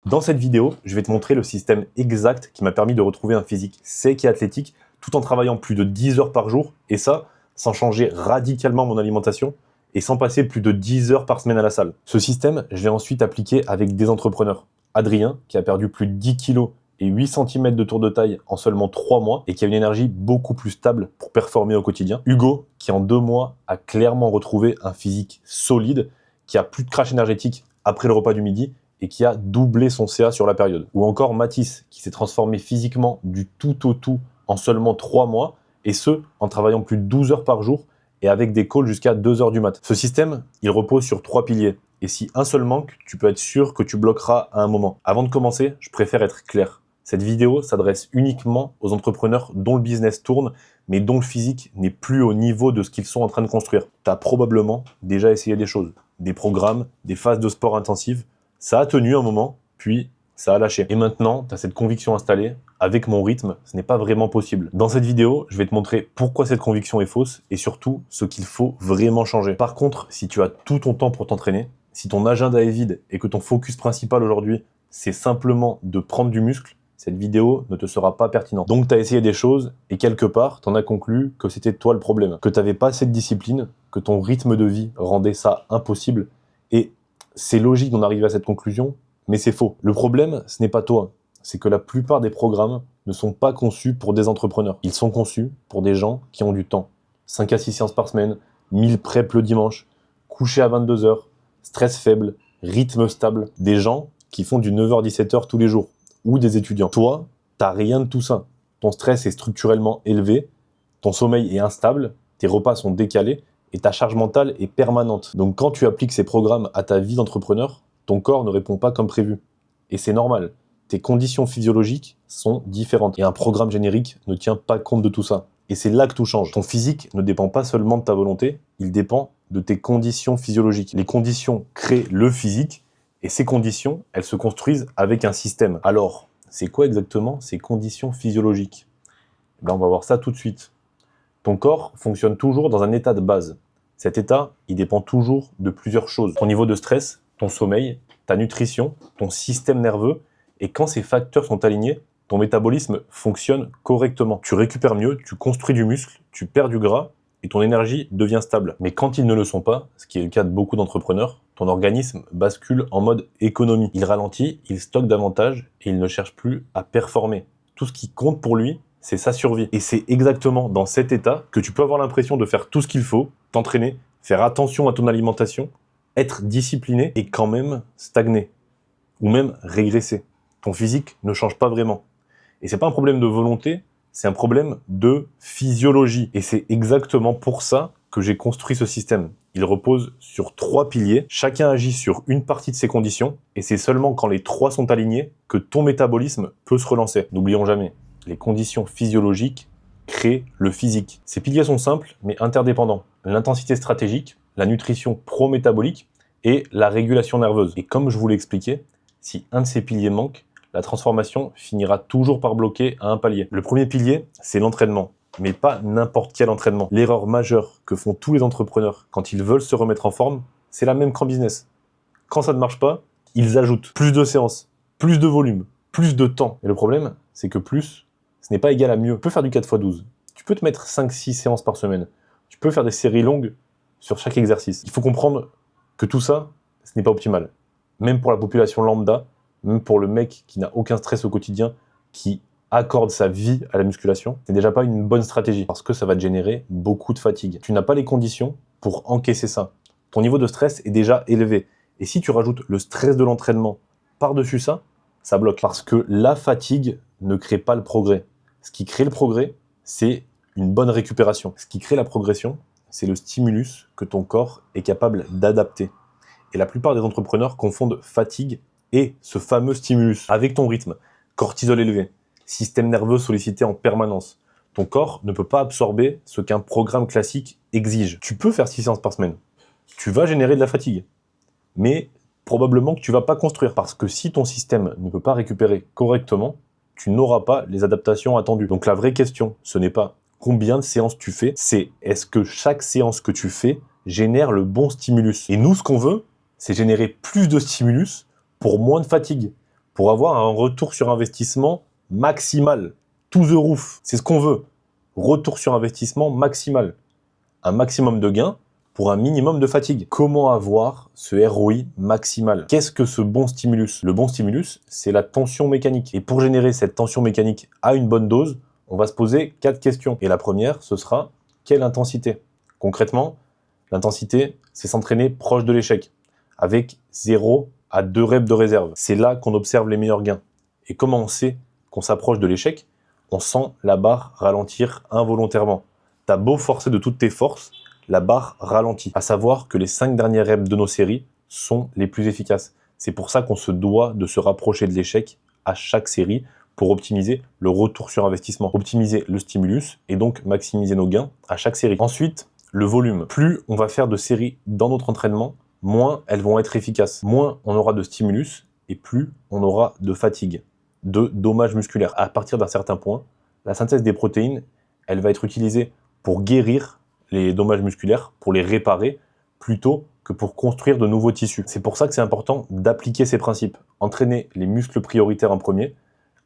Dans cette vidéo, je vais te montrer le système exact qui m'a permis de retrouver un physique sec et athlétique tout en travaillant plus de 10 heures par jour, et ça, sans changer radicalement mon alimentation et sans passer plus de 10 heures par semaine à la salle. Ce système, je l'ai ensuite appliqué avec des entrepreneurs. Adrien, qui a perdu plus de 10 kg et 8 cm de tour de taille en seulement 3 mois et qui a une énergie beaucoup plus stable pour performer au quotidien. Hugo, qui en 2 mois a clairement retrouvé un physique solide, qui a plus de crash énergétique après le repas du midi et qui a doublé son CA sur la période. Ou encore Mathis, qui s'est transformé physiquement du tout au tout en seulement 3 mois, et ce, en travaillant plus de 12 heures par jour et avec des calls jusqu'à 2 heures du mat. Ce système, il repose sur 3 piliers. Et si un seul manque, tu peux être sûr que tu bloqueras à un moment. Avant de commencer, je préfère être clair. Cette vidéo s'adresse uniquement aux entrepreneurs dont le business tourne, mais dont le physique n'est plus au niveau de ce qu'ils sont en train de construire. Tu as probablement déjà essayé des choses, des programmes, des phases de sport intensives. Ça a tenu un moment, puis ça a lâché. Et maintenant, tu as cette conviction installée, avec mon rythme, ce n'est pas vraiment possible. Dans cette vidéo, je vais te montrer pourquoi cette conviction est fausse et surtout ce qu'il faut vraiment changer. Par contre, si tu as tout ton temps pour t'entraîner, si ton agenda est vide et que ton focus principal aujourd'hui, c'est simplement de prendre du muscle, cette vidéo ne te sera pas pertinente. Donc tu as essayé des choses et quelque part, tu en as conclu que c'était toi le problème, que tu n'avais pas assez de discipline, que ton rythme de vie rendait ça impossible. Et c'est logique d'en arriver à cette conclusion, mais c'est faux. Le problème, ce n'est pas toi. C'est que la plupart des programmes ne sont pas conçus pour des entrepreneurs. Ils sont conçus pour des gens qui ont du temps. 5 à 6 séances par semaine, 1000 preps le dimanche, coucher à 22 heures, stress faible, rythme stable. Des gens qui font du 9h-17h tous les jours. Ou des étudiants. Toi, t'as rien de tout ça. Ton stress est structurellement élevé, ton sommeil est instable, tes repas sont décalés et ta charge mentale est permanente. Donc quand tu appliques ces programmes à ta vie d'entrepreneur, ton corps ne répond pas comme prévu. Et c'est normal. Tes conditions physiologiques sont différentes. Et un programme générique ne tient pas compte de tout ça. Et c'est là que tout change. Ton physique ne dépend pas seulement de ta volonté, il dépend de tes conditions physiologiques. Les conditions créent le physique. Et ces conditions, elles se construisent avec un système. Alors, c'est quoi exactement ces conditions physiologiques? On va voir ça tout de suite. Ton corps fonctionne toujours dans un état de base. Cet état, il dépend toujours de plusieurs choses. Ton niveau de stress, ton sommeil, ta nutrition, ton système nerveux. Et quand ces facteurs sont alignés, ton métabolisme fonctionne correctement. Tu récupères mieux, tu construis du muscle, tu perds du gras et ton énergie devient stable. Mais quand ils ne le sont pas, ce qui est le cas de beaucoup d'entrepreneurs, ton organisme bascule en mode économie. Il ralentit, il stocke davantage et il ne cherche plus à performer. Tout ce qui compte pour lui, c'est sa survie. Et c'est exactement dans cet état que tu peux avoir l'impression de faire tout ce qu'il faut, t'entraîner, faire attention à ton alimentation, être discipliné et quand même stagner. Ou même régresser. Ton physique ne change pas vraiment. Et c'est pas un problème de volonté, c'est un problème de physiologie. Et c'est exactement pour ça que j'ai construit ce système. Il repose sur 3 piliers. Chacun agit sur une partie de ces conditions. Et c'est seulement quand les 3 sont alignés que ton métabolisme peut se relancer. N'oublions jamais, les conditions physiologiques créent le physique. Ces piliers sont simples, mais interdépendants. L'intensité stratégique, la nutrition pro-métabolique et la régulation nerveuse. Et comme je vous l'ai expliqué, si un de ces piliers manque, la transformation finira toujours par bloquer à un palier. Le premier pilier, c'est l'entraînement, mais pas n'importe quel entraînement. L'erreur majeure que font tous les entrepreneurs quand ils veulent se remettre en forme, c'est la même qu'en business. Quand ça ne marche pas, ils ajoutent plus de séances, plus de volume, plus de temps. Et le problème, c'est que plus, ce n'est pas égal à mieux. Tu peux faire du 4x12. Tu peux te mettre 5-6 séances par semaine. Tu peux faire des séries longues sur chaque exercice. Il faut comprendre que tout ça, ce n'est pas optimal. Même pour la population lambda, même pour le mec qui n'a aucun stress au quotidien, qui accorde sa vie à la musculation, c'est déjà pas une bonne stratégie parce que ça va te générer beaucoup de fatigue. Tu n'as pas les conditions pour encaisser ça. Ton niveau de stress est déjà élevé. Et si tu rajoutes le stress de l'entraînement par-dessus ça, ça bloque. Parce que la fatigue ne crée pas le progrès. Ce qui crée le progrès, c'est une bonne récupération. Ce qui crée la progression, c'est le stimulus que ton corps est capable d'adapter. Et la plupart des entrepreneurs confondent fatigue et ce fameux stimulus avec ton rythme, cortisol élevé, système nerveux sollicité en permanence. Ton corps ne peut pas absorber ce qu'un programme classique exige. Tu peux faire 6 séances par semaine. Tu vas générer de la fatigue. Mais probablement que tu vas pas construire. Parce que si ton système ne peut pas récupérer correctement, tu n'auras pas les adaptations attendues. Donc la vraie question, ce n'est pas combien de séances tu fais, c'est est-ce que chaque séance que tu fais génère le bon stimulus. Et nous, ce qu'on veut, c'est générer plus de stimulus pour moins de fatigue, pour avoir un retour sur investissement maximal. To the roof, c'est ce qu'on veut. Retour sur investissement maximal. Un maximum de gains pour un minimum de fatigue. Comment avoir ce ROI maximal? Qu'est-ce que ce bon stimulus? Le bon stimulus, c'est la tension mécanique. Et pour générer cette tension mécanique à une bonne dose, on va se poser 4 questions. Et la première, ce sera quelle intensité? Concrètement, l'intensité, c'est s'entraîner proche de l'échec, avec 0 à 2 reps de réserve. C'est là qu'on observe les meilleurs gains. Et comment on sait qu'on s'approche de l'échec? On sent la barre ralentir involontairement. T'as beau forcer de toutes tes forces, la barre ralentit. À savoir que les 5 dernières reps de nos séries sont les plus efficaces. C'est pour ça qu'on se doit de se rapprocher de l'échec à chaque série pour optimiser le retour sur investissement, optimiser le stimulus et donc maximiser nos gains à chaque série. Ensuite, le volume. Plus on va faire de séries dans notre entraînement, moins elles vont être efficaces. Moins on aura de stimulus et plus on aura de fatigue, de dommages musculaires. À partir d'un certain point, la synthèse des protéines, elle va être utilisée pour guérir les dommages musculaires, pour les réparer, plutôt que pour construire de nouveaux tissus. C'est pour ça que c'est important d'appliquer ces principes. Entraîner les muscles prioritaires en premier,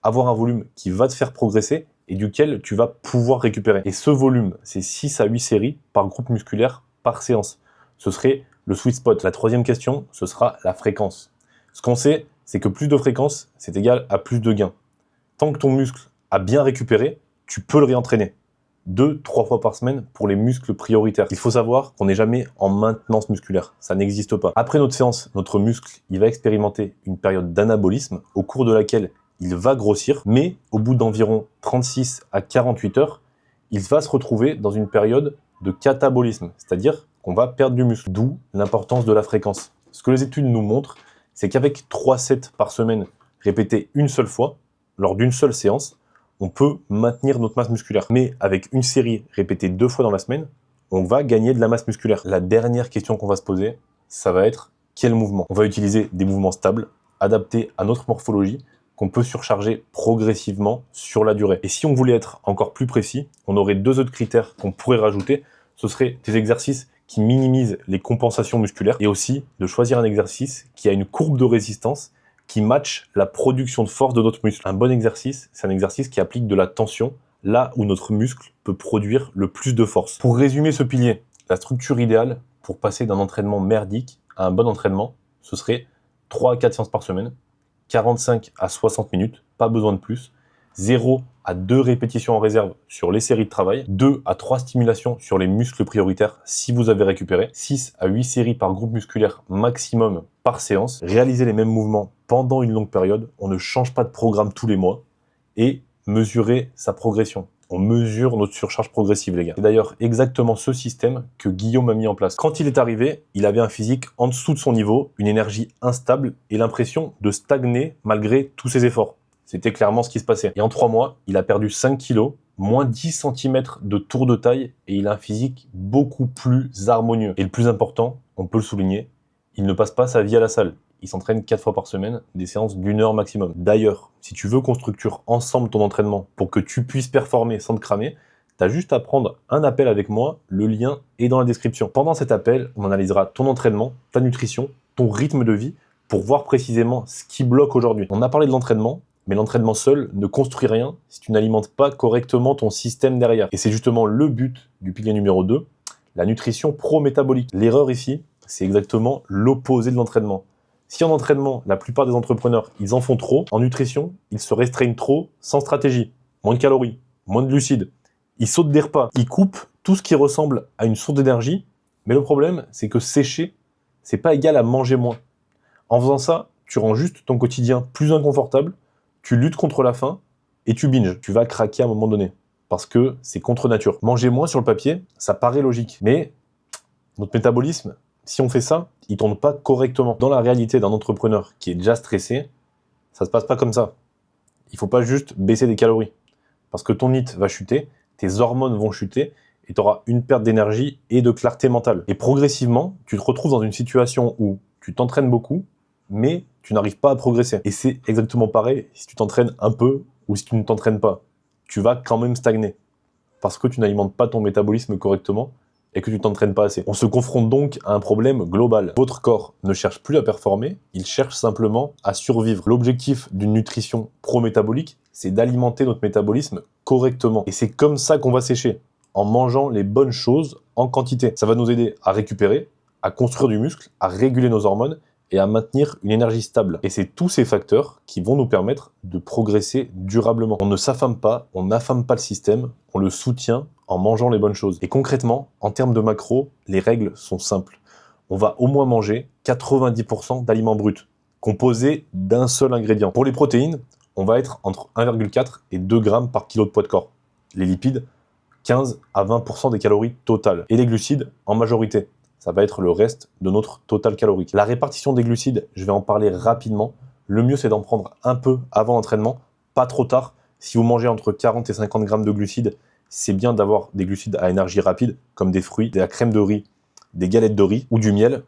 avoir un volume qui va te faire progresser et duquel tu vas pouvoir récupérer. Et ce volume, c'est 6 à 8 séries par groupe musculaire par séance. Ce serait le sweet spot. La troisième question, ce sera la fréquence. Ce qu'on sait, c'est que plus de fréquence, c'est égal à plus de gains. Tant que ton muscle a bien récupéré, tu peux le réentraîner. 2-3 fois par semaine pour les muscles prioritaires. Il faut savoir qu'on n'est jamais en maintenance musculaire. Ça n'existe pas. Après notre séance, notre muscle, il va expérimenter une période d'anabolisme au cours de laquelle il va grossir, mais au bout d'environ 36 à 48 heures, il va se retrouver dans une période de catabolisme, c'est-à-dire qu'on va perdre du muscle, d'où l'importance de la fréquence. Ce que les études nous montrent, c'est qu'avec 3 sets par semaine répétés une seule fois, lors d'une seule séance, on peut maintenir notre masse musculaire. Mais avec une série répétée 2 fois dans la semaine, on va gagner de la masse musculaire. La dernière question qu'on va se poser, ça va être quel mouvement? On va utiliser des mouvements stables, adaptés à notre morphologie, qu'on peut surcharger progressivement sur la durée. Et si on voulait être encore plus précis, on aurait 2 autres critères qu'on pourrait rajouter. Ce serait des exercices qui minimisent les compensations musculaires et aussi de choisir un exercice qui a une courbe de résistance qui match la production de force de notre muscle. Un bon exercice, c'est un exercice qui applique de la tension là où notre muscle peut produire le plus de force. Pour résumer ce pilier, la structure idéale pour passer d'un entraînement merdique à un bon entraînement, ce serait 3 à 4 séances par semaine, 45 à 60 minutes, pas besoin de plus, 0 à 2 répétitions en réserve sur les séries de travail, 2 à 3 stimulations sur les muscles prioritaires si vous avez récupéré, 6 à 8 séries par groupe musculaire maximum par séance, réaliser les mêmes mouvements pendant une longue période, on ne change pas de programme tous les mois et mesurer sa progression. On mesure notre surcharge progressive, les gars. C'est d'ailleurs exactement ce système que Guillaume a mis en place. Quand il est arrivé, il avait un physique en dessous de son niveau, une énergie instable et l'impression de stagner malgré tous ses efforts. C'était clairement ce qui se passait. Et en 3 mois, il a perdu 5 kilos, moins 10 cm de tour de taille et il a un physique beaucoup plus harmonieux. Et le plus important, on peut le souligner, il ne passe pas sa vie à la salle. Il s'entraîne 4 fois par semaine, des séances d'1 heure maximum. D'ailleurs, si tu veux qu'on structure ensemble ton entraînement pour que tu puisses performer sans te cramer, tu as juste à prendre un appel avec moi, le lien est dans la description. Pendant cet appel, on analysera ton entraînement, ta nutrition, ton rythme de vie, pour voir précisément ce qui bloque aujourd'hui. On a parlé de l'entraînement, mais l'entraînement seul ne construit rien si tu n'alimentes pas correctement ton système derrière. Et c'est justement le but du pilier numéro 2, la nutrition pro-métabolique. L'erreur ici, c'est exactement l'opposé de l'entraînement. Si en entraînement, la plupart des entrepreneurs, ils en font trop, en nutrition, ils se restreignent trop sans stratégie. Moins de calories, moins de glucides. Ils sautent des repas, ils coupent tout ce qui ressemble à une source d'énergie. Mais le problème, c'est que sécher, c'est pas égal à manger moins. En faisant ça, tu rends juste ton quotidien plus inconfortable, tu luttes contre la faim et tu binges. Tu vas craquer à un moment donné parce que c'est contre nature. Manger moins sur le papier, ça paraît logique. Mais notre métabolisme, si on fait ça, il tourne pas correctement. Dans la réalité d'un entrepreneur qui est déjà stressé, ça se passe pas comme ça. Il faut pas juste baisser des calories. Parce que ton NEAT va chuter, tes hormones vont chuter, et tu auras une perte d'énergie et de clarté mentale. Et progressivement, tu te retrouves dans une situation où tu t'entraînes beaucoup, mais tu n'arrives pas à progresser. Et c'est exactement pareil si tu t'entraînes un peu ou si tu ne t'entraînes pas. Tu vas quand même stagner. Parce que tu n'alimentes pas ton métabolisme correctement et que tu t'entraînes pas assez. On se confronte donc à un problème global. Votre corps ne cherche plus à performer, il cherche simplement à survivre. L'objectif d'une nutrition pro-métabolique, c'est d'alimenter notre métabolisme correctement. Et c'est comme ça qu'on va sécher, en mangeant les bonnes choses en quantité. Ça va nous aider à récupérer, à construire du muscle, à réguler nos hormones et à maintenir une énergie stable. Et c'est tous ces facteurs qui vont nous permettre de progresser durablement. On ne s'affame pas, on n'affame pas le système, on le soutient en mangeant les bonnes choses. Et concrètement, en termes de macros, les règles sont simples. On va au moins manger 90% d'aliments bruts, composés d'un seul ingrédient. Pour les protéines, on va être entre 1,4 et 2 grammes par kilo de poids de corps. Les lipides, 15 à 20% des calories totales. Et les glucides, en majorité. Ça va être le reste de notre total calorique. La répartition des glucides, je vais en parler rapidement. Le mieux, c'est d'en prendre un peu avant l'entraînement, pas trop tard. Si vous mangez entre 40 et 50 grammes de glucides, c'est bien d'avoir des glucides à énergie rapide, comme des fruits, de la crème de riz, des galettes de riz ou du miel,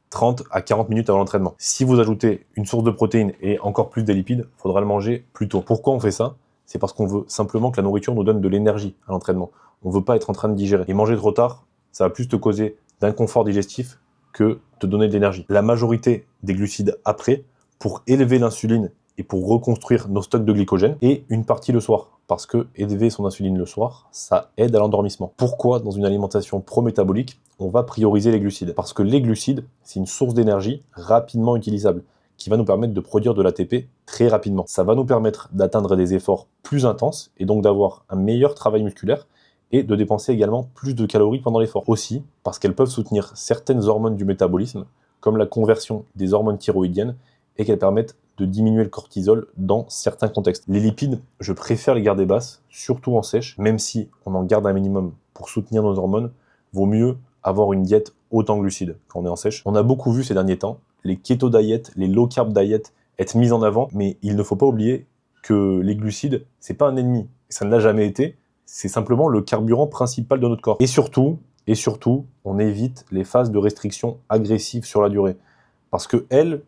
30 à 40 minutes avant l'entraînement. Si vous ajoutez une source de protéines et encore plus des lipides, il faudra le manger plus tôt. Pourquoi on fait ça? C'est parce qu'on veut simplement que la nourriture nous donne de l'énergie à l'entraînement. On ne veut pas être en train de digérer. Et manger trop tard, ça va plus te causer d'inconfort digestif que te donner de l'énergie. La majorité des glucides après, pour élever l'insuline et pour reconstruire nos stocks de glycogène, et une partie le soir. Parce que élever son insuline le soir, ça aide à l'endormissement. Pourquoi dans une alimentation pro-métabolique, on va prioriser les glucides? Parce que les glucides, c'est une source d'énergie rapidement utilisable, qui va nous permettre de produire de l'ATP très rapidement. Ça va nous permettre d'atteindre des efforts plus intenses, et donc d'avoir un meilleur travail musculaire, et de dépenser également plus de calories pendant l'effort. Aussi, parce qu'elles peuvent soutenir certaines hormones du métabolisme, comme la conversion des hormones thyroïdiennes, et qu'elles permettent de diminuer le cortisol dans certains contextes. Les lipides, je préfère les garder basses, surtout en sèche, même si on en garde un minimum pour soutenir nos hormones, vaut mieux avoir une diète haute en glucides quand on est en sèche. On a beaucoup vu ces derniers temps les keto diet, les low carb diet être mis en avant, mais il ne faut pas oublier que les glucides, c'est pas un ennemi, ça ne l'a jamais été, c'est simplement le carburant principal de notre corps. Et surtout, on évite les phases de restriction agressive sur la durée. Parce que elles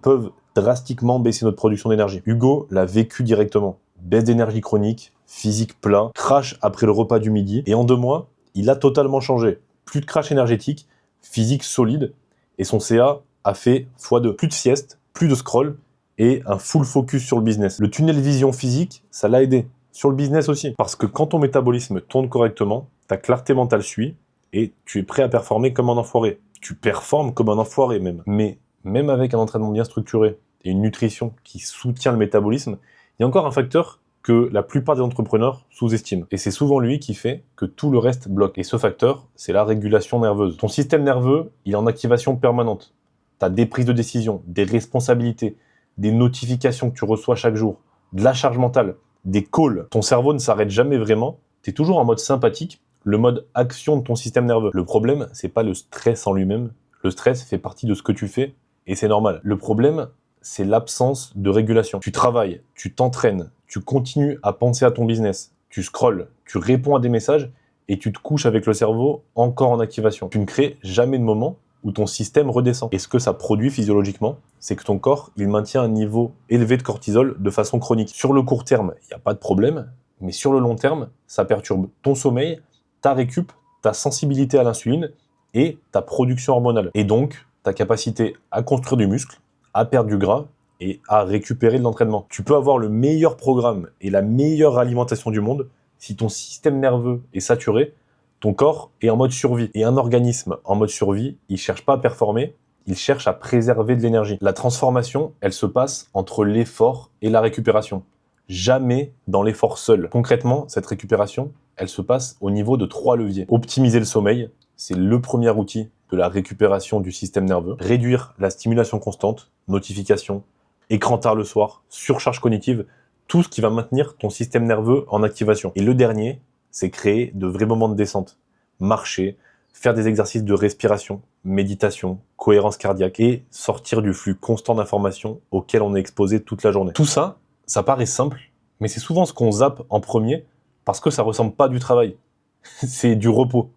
peuvent drastiquement baisser notre production d'énergie. Hugo l'a vécu directement. Baisse d'énergie chronique, physique plat, crash après le repas du midi. Et en 2 mois, il a totalement changé. Plus de crash énergétique, physique solide, et son CA a fait x2. Plus de sieste, plus de scroll, et un full focus sur le business. Le tunnel vision physique, ça l'a aidé. Sur le business aussi. Parce que quand ton métabolisme tourne correctement, ta clarté mentale suit et tu es prêt à performer comme un enfoiré. Tu performes comme un enfoiré même. Mais même avec un entraînement bien structuré et une nutrition qui soutient le métabolisme, il y a encore un facteur que la plupart des entrepreneurs sous-estiment. Et c'est souvent lui qui fait que tout le reste bloque. Et ce facteur, c'est la régulation nerveuse. Ton système nerveux, il est en activation permanente. Tu as des prises de décision, des responsabilités, des notifications que tu reçois chaque jour, de la charge mentale, des calls. Ton cerveau ne s'arrête jamais vraiment. Tu es toujours en mode sympathique, le mode action de ton système nerveux. Le problème, c'est pas le stress en lui-même. Le stress fait partie de ce que tu fais et c'est normal. Le problème, c'est l'absence de régulation. Tu travailles, tu t'entraînes, tu continues à penser à ton business, tu scrolles, tu réponds à des messages et tu te couches avec le cerveau encore en activation. Tu ne crées jamais de moment où ton système redescend. Et ce que ça produit physiologiquement, c'est que ton corps, il maintient un niveau élevé de cortisol de façon chronique. Sur le court terme, il n'y a pas de problème, mais sur le long terme, ça perturbe ton sommeil, ta récup, ta sensibilité à l'insuline et ta production hormonale. Et donc, ta capacité à construire du muscle, à perdre du gras et à récupérer de l'entraînement. Tu peux avoir le meilleur programme et la meilleure alimentation du monde, si ton système nerveux est saturé, ton corps est en mode survie. Et un organisme en mode survie, il ne cherche pas à performer, il cherche à préserver de l'énergie. La transformation, elle se passe entre l'effort et la récupération. Jamais dans l'effort seul. Concrètement, cette récupération, elle se passe au niveau de 3 leviers. Optimiser le sommeil, c'est le premier outil de la récupération du système nerveux. Réduire la stimulation constante, notification, écran tard le soir, surcharge cognitive, tout ce qui va maintenir ton système nerveux en activation. Et le dernier, c'est créer de vrais moments de descente. Marcher, faire des exercices de respiration, méditation, cohérence cardiaque et sortir du flux constant d'informations auquel on est exposé toute la journée. Tout ça, ça paraît simple, mais c'est souvent ce qu'on zappe en premier parce que ça ressemble pas du travail. C'est du repos.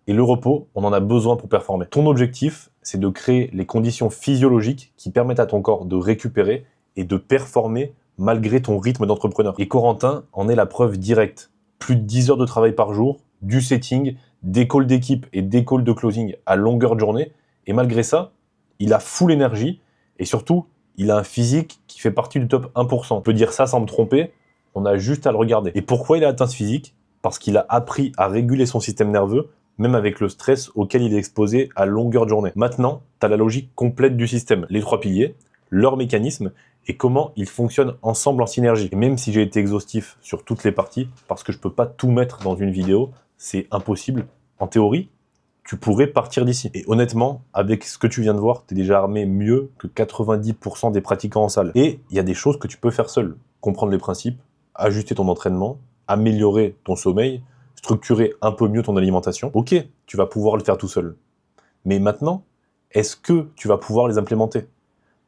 Et le repos, on en a besoin pour performer. Ton objectif, c'est de créer les conditions physiologiques qui permettent à ton corps de récupérer et de performer malgré ton rythme d'entrepreneur. Et Corentin en est la preuve directe. Plus de 10 heures de travail par jour, du setting, des calls d'équipe et des calls de closing à longueur de journée. Et malgré ça, il a full énergie et surtout, il a un physique qui fait partie du top 1%. On peut dire ça sans me tromper, on a juste à le regarder. Et pourquoi il a atteint ce physique? Parce qu'il a appris à réguler son système nerveux, même avec le stress auquel il est exposé à longueur de journée. Maintenant, tu as la logique complète du système, les 3 piliers, leur mécanisme et comment ils fonctionnent ensemble en synergie. Et même si j'ai été exhaustif sur toutes les parties, parce que je ne peux pas tout mettre dans une vidéo, c'est impossible. En théorie, tu pourrais partir d'ici. Et honnêtement, avec ce que tu viens de voir, tu es déjà armé mieux que 90% des pratiquants en salle. Et il y a des choses que tu peux faire seul. Comprendre les principes, ajuster ton entraînement, améliorer ton sommeil, structurer un peu mieux ton alimentation. Ok, tu vas pouvoir le faire tout seul. Mais maintenant, est-ce que tu vas pouvoir les implémenter?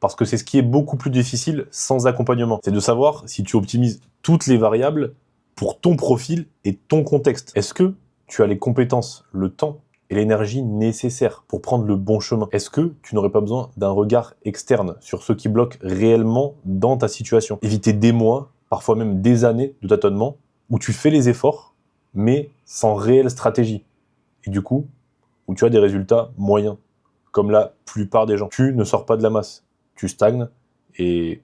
Parce que c'est ce qui est beaucoup plus difficile sans accompagnement. C'est de savoir si tu optimises toutes les variables pour ton profil et ton contexte. Est-ce que tu as les compétences, le temps et l'énergie nécessaires pour prendre le bon chemin? Est-ce que tu n'aurais pas besoin d'un regard externe sur ce qui bloque réellement dans ta situation? Éviter des mois, parfois même des années de tâtonnement, où tu fais les efforts, mais sans réelle stratégie. Et du coup, où tu as des résultats moyens, comme la plupart des gens. Tu ne sors pas de la masse, tu stagnes et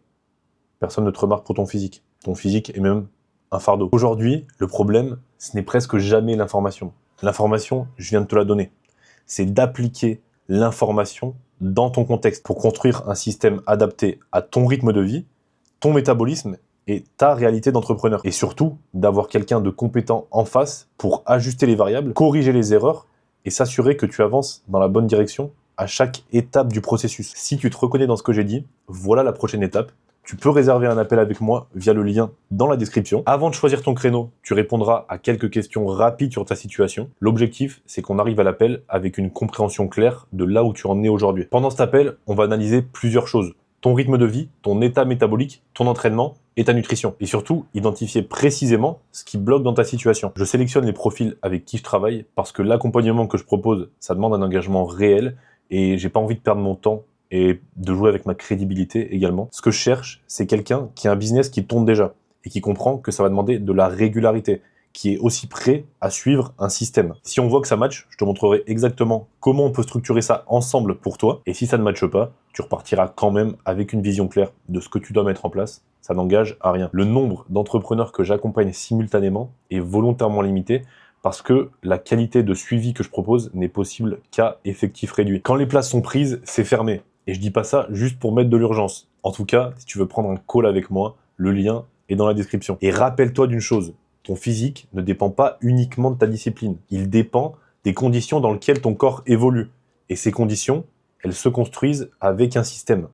personne ne te remarque pour ton physique. Ton physique est même un fardeau. Aujourd'hui, le problème, ce n'est presque jamais l'information. L'information, je viens de te la donner. C'est d'appliquer l'information dans ton contexte pour construire un système adapté à ton rythme de vie, ton métabolisme et ta réalité d'entrepreneur. Et surtout, d'avoir quelqu'un de compétent en face pour ajuster les variables, corriger les erreurs et s'assurer que tu avances dans la bonne direction à chaque étape du processus. Si tu te reconnais dans ce que j'ai dit, voilà la prochaine étape. Tu peux réserver un appel avec moi via le lien dans la description. Avant de choisir ton créneau, tu répondras à quelques questions rapides sur ta situation. L'objectif, c'est qu'on arrive à l'appel avec une compréhension claire de là où tu en es aujourd'hui. Pendant cet appel, on va analyser plusieurs choses. Ton rythme de vie, ton état métabolique, ton entraînement et ta nutrition. Et surtout, identifier précisément ce qui bloque dans ta situation. Je sélectionne les profils avec qui je travaille parce que l'accompagnement que je propose, ça demande un engagement réel et j'ai pas envie de perdre mon temps et de jouer avec ma crédibilité également. Ce que je cherche, c'est quelqu'un qui a un business qui tourne déjà et qui comprend que ça va demander de la régularité, qui est aussi prêt à suivre un système. Si on voit que ça match, je te montrerai exactement comment on peut structurer ça ensemble pour toi. Et si ça ne matche pas, tu repartiras quand même avec une vision claire de ce que tu dois mettre en place. Ça n'engage à rien. Le nombre d'entrepreneurs que j'accompagne simultanément est volontairement limité parce que la qualité de suivi que je propose n'est possible qu'à effectif réduit. Quand les places sont prises, c'est fermé. Et je dis pas ça juste pour mettre de l'urgence. En tout cas, si tu veux prendre un call avec moi, le lien est dans la description. Et rappelle-toi d'une chose, ton physique ne dépend pas uniquement de ta discipline. Il dépend des conditions dans lesquelles ton corps évolue. Et ces conditions, elles se construisent avec un système.